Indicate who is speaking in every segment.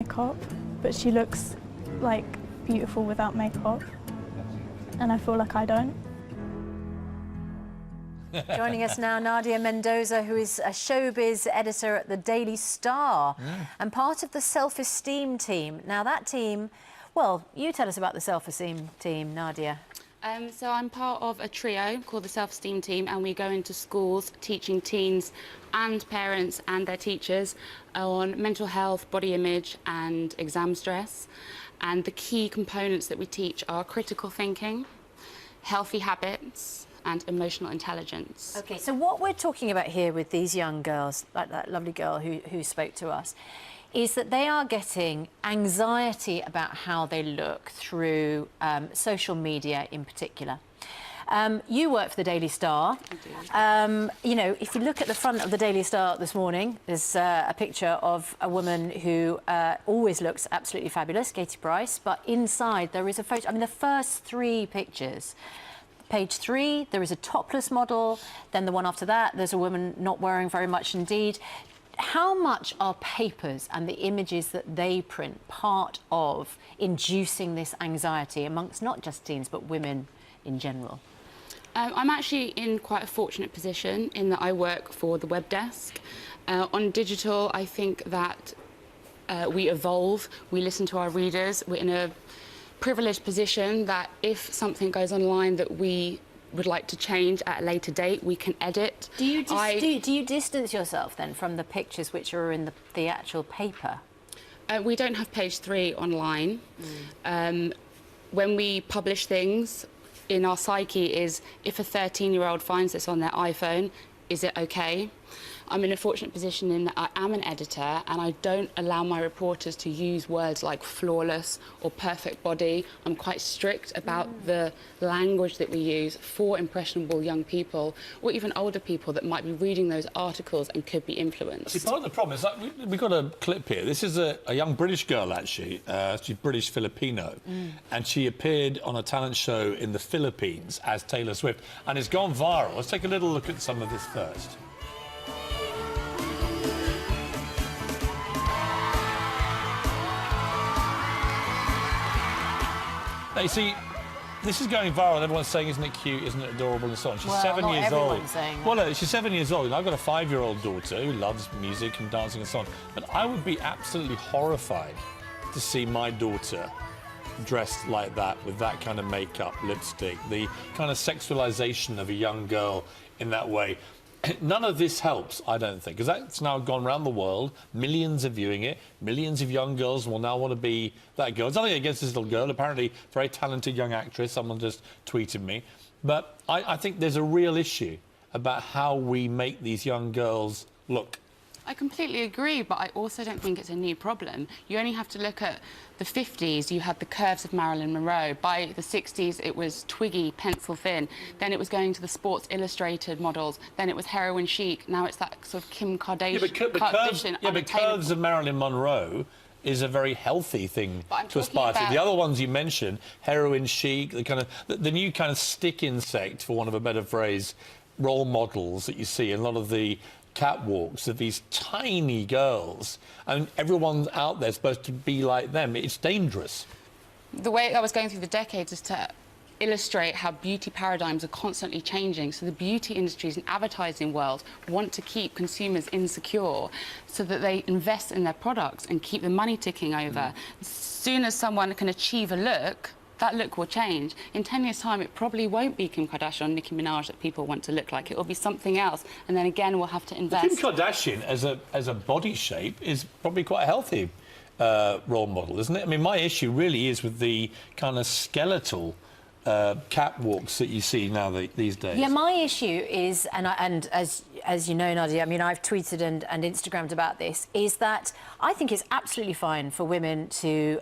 Speaker 1: makeup, but she looks like beautiful without makeup, and I feel like I don't.
Speaker 2: Joining us now, Nadia Mendoza, who is a showbiz editor at the Daily Star and part of the Self-Esteem team. Now, that team, well, you tell us about the Self-Esteem team, Nadia.
Speaker 3: So I'm part of a trio called the Self-Esteem team, and we go into schools teaching teens and parents and their teachers on mental health, body image and exam stress. And the key components that we teach are critical thinking, healthy habits and emotional intelligence.
Speaker 2: OK, so what we're talking about here with these young girls, like that lovely girl who spoke to us, is that they are getting anxiety about how they look through social media in particular. You work for the Daily Star.
Speaker 3: I do.
Speaker 2: You know, if you look at the front of the Daily Star this morning, there's a picture of a woman who always looks absolutely fabulous, Katie Price, but inside there is a photo. I mean, the first three pictures. Page 3, there is a topless model. Then the one after that, there's a woman not wearing very much indeed. How much are papers and the images that they print part of inducing this anxiety amongst not just teens, but women in general?
Speaker 3: I'm actually in quite a fortunate position in that I work for the web desk. On digital, I think that we evolve, we listen to our readers, we're in a privileged position that if something goes online that we would like to change at a later date, we can edit.
Speaker 2: Do you distance yourself then from the pictures which are in the actual paper?
Speaker 3: We don't have page 3 online. When we publish things, in our psyche is, if a 13-year-old finds this on their iPhone, is it okay? I'm in a fortunate position in that I am an editor and I don't allow my reporters to use words like flawless or perfect body. I'm quite strict about the language that we use for impressionable young people or even older people that might be reading those articles and could be influenced.
Speaker 4: See, part of the problem is that we've got a clip here. This is a young British girl, actually. She's British Filipino, and she appeared on a talent show in the Philippines as Taylor Swift, and it's gone viral. Let's take a little look at some of this first. Now, you see, this is going viral. Everyone's saying, isn't it cute, isn't it adorable, and so on. She's 7 years old.
Speaker 2: Saying that.
Speaker 4: Well, no, she's 7 years old, and I've got a 5-year-old daughter who loves music and dancing and so on. But I would be absolutely horrified to see my daughter dressed like that, with that kind of makeup, lipstick, the kind of sexualization of a young girl in that way. None of this helps, I don't think, because that's now gone around the world. Millions are viewing it. Millions of young girls will now want to be that girl. It's nothing against this little girl. Apparently, very talented young actress. Someone just tweeted me. But I think there's a real issue about how we make these young girls look.
Speaker 3: I completely agree, but I also don't think it's a new problem. You only have to look at the 50s, you had the curves of Marilyn Monroe. By the 60s, it was twiggy, pencil thin. Then it was going to the Sports Illustrated models. Then it was heroin chic. Now it's that sort of Kim Kardashian.
Speaker 4: But curves of Marilyn Monroe is a very healthy thing to aspire to. The other ones you mentioned, heroin chic, the new kind of stick insect, for want of a better phrase, role models that you see in a lot of the catwalks of these tiny girls, and everyone out there supposed to be like them. It's dangerous.
Speaker 3: The way I was going through the decades is to illustrate how beauty paradigms are constantly changing. So the beauty industries and advertising world want to keep consumers insecure so that they invest in their products and keep the money ticking over. As soon as someone can achieve a look, that look will change. In 10 years' time, it probably won't be Kim Kardashian or Nicki Minaj that people want to look like. It will be something else, and then again, we'll have to invest.
Speaker 4: Kim Kardashian, as a body shape, is probably quite a healthy role model, isn't it? I mean, my issue really is with the kind of skeletal catwalks that you see now these days.
Speaker 2: Yeah, my issue is, and as you know, Nadia, I mean, I've tweeted and Instagrammed about this, is that I think it's absolutely fine for women to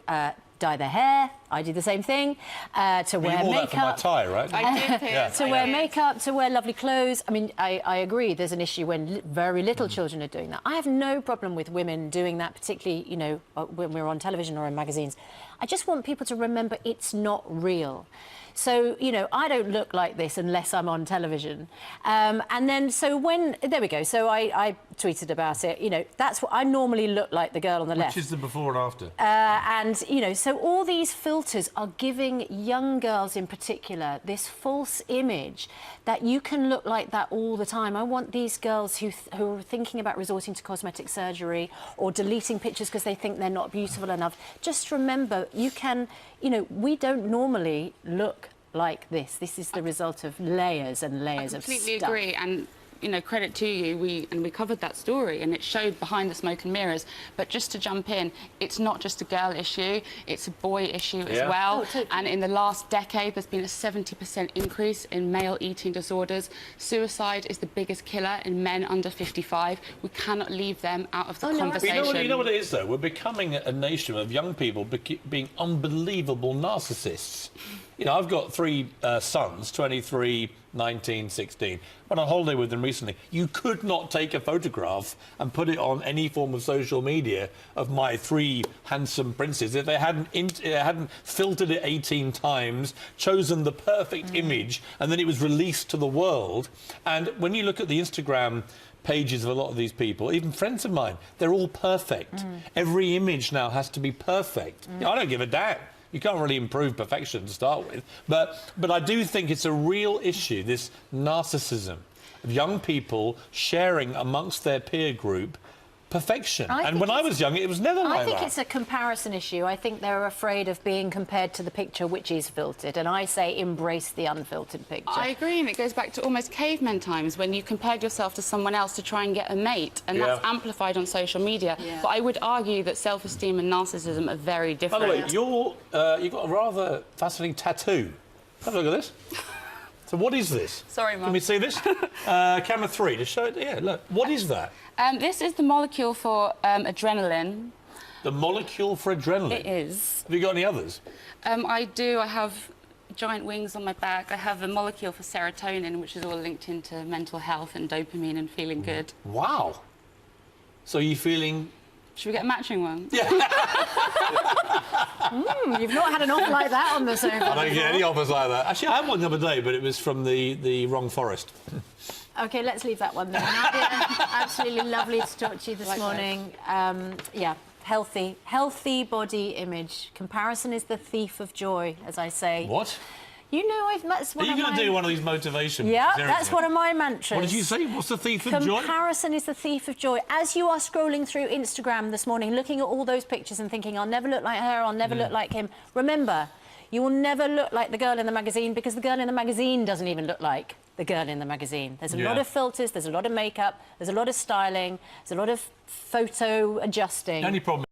Speaker 2: dye their hair, I do the same thing. To wear
Speaker 4: You wore
Speaker 2: makeup.
Speaker 4: that for my tie, right?
Speaker 3: I did.
Speaker 4: Yeah.
Speaker 2: To wear makeup, to wear lovely clothes. I mean, I agree there's an issue when very little children are doing that. I have no problem with women doing that, particularly, you know, when we're on television or in magazines. I just want people to remember it's not real. So, you know, I don't look like this unless I'm on television. And then, so when, there we go. So I tweeted about it. You know, that's what I normally look like, the girl on the left.
Speaker 4: Which is the before and after?
Speaker 2: And, you know, so all these filters are giving young girls in particular this false image that you can look like that all the time. I want these girls who are thinking about resorting to cosmetic surgery or deleting pictures because they think they're not beautiful enough. Just remember, you can, you know, we don't normally look like this. This is the result of layers and layers of stuff.
Speaker 3: I completely agree, and you know, credit to you. We covered that story, and it showed behind the smoke and mirrors. But just to jump in, it's not just a girl issue; it's a boy issue as well.
Speaker 2: Oh, totally.
Speaker 3: And in the last decade, there's been a 70% increase in male eating disorders. Suicide is the biggest killer in men under 55. We cannot leave them out of the conversation.
Speaker 4: You know what it is, though? We're becoming a nation of young people being unbelievable narcissists. You know, I've got three sons, 23, 19, 16. Went on holiday with them recently. You could not take a photograph and put it on any form of social media of my three handsome princes if they hadn't filtered it 18 times, chosen the perfect image, and then it was released to the world. And when you look at the Instagram pages of a lot of these people, even friends of mine, they're all perfect. Every image now has to be perfect. You know, I don't give a damn. You can't really improve perfection to start with. But I do think it's a real issue, this narcissism of young people sharing amongst their peer group perfection. And when I was young, it was never like that.
Speaker 2: I think it's a comparison issue. I think they're afraid of being compared to the picture which is filtered. And I say embrace the unfiltered picture.
Speaker 3: I agree, and it goes back to almost caveman times when you compared yourself to someone else to try and get a mate, and that's amplified on social media. But I would argue that self-esteem and narcissism are very different.
Speaker 4: By the way, you've got a rather fascinating tattoo. Have a look at this. So what is this?
Speaker 3: Sorry, Mum.
Speaker 4: Can we see this? Camera 3, to show it. Yeah, look. What is that?
Speaker 3: This is the molecule for adrenaline.
Speaker 4: The molecule for adrenaline?
Speaker 3: It is.
Speaker 4: Have you got any others?
Speaker 3: I do. I have giant wings on my back. I have a molecule for serotonin, which is all linked into mental health and dopamine and feeling good.
Speaker 4: Wow. So you're feeling...
Speaker 3: Should we get a matching one?
Speaker 4: Yeah.
Speaker 2: You've not had an offer like that on the sofa.
Speaker 4: I don't get any offers like that. Actually, I had one the other day, but it was from the wrong forest.
Speaker 2: OK, let's leave that one there. Nadia, absolutely lovely to talk to you this morning. Yeah, healthy body image. Comparison is the thief of joy, as I say.
Speaker 4: What?
Speaker 2: You know, that's one of my...
Speaker 4: Are you going to do one of these motivation?
Speaker 2: Yeah, that's one of my mantras.
Speaker 4: What did you say? What's the thief of joy?
Speaker 2: Comparison is the thief of joy. As you are scrolling through Instagram this morning, looking at all those pictures and thinking, I'll never look like her, I'll never look like him, remember, you will never look like the girl in the magazine because the girl in the magazine doesn't even look like the girl in the magazine. There's a lot of filters, there's a lot of makeup, there's a lot of styling, there's a lot of photo adjusting.
Speaker 4: The only problem